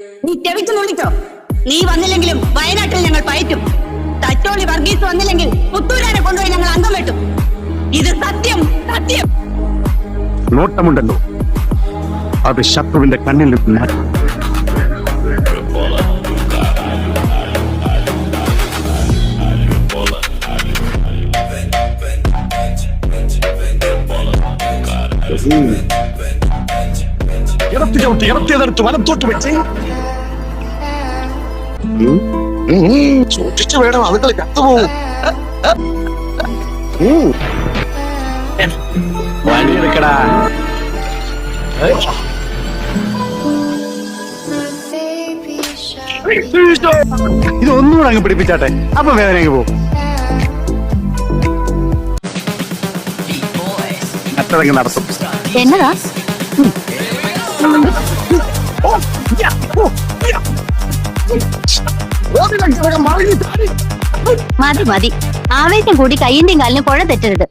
നീ ചെവിക്ക് നുള്ളിക്കോ. നീ വന്നില്ലെങ്കിലും വയനാട്ടിൽ ഞങ്ങൾ പയറ്റും. തച്ചോളി വർഗീസ് വന്നില്ലെങ്കിൽ പുത്തൂരാനെ കൊണ്ടുപോയി ഞങ്ങൾ അംഗം വെട്ടും. ഇത് സത്യം, സത്യം. നോട്ടമുണ്ടല്ലോ, അത് ശത്രുവിന്റെ കണ്ണിൽ നിന്ന് മാറ്റും. ഇറത്തിയതെടുത്ത് വലത്തോട്ട് വെച്ച് സൂക്ഷിച്ചു വേണം, അതുങ്ങൾ ചത്തുപോകും. വഴിയെടുക്കടാ. ഇതൊന്നുകൂടെ അങ്ങ് പിടിപ്പിച്ചാട്ടെ, അപ്പൊ വേദന അങ്ങ് പോകും. അത്രങ്ങ് നടത്തും. എന്നതാ? മതി മതി, ആവേശം കൂടി കയ്യിന്റെയും കാലിനും കുഴ തെറ്റരുത്.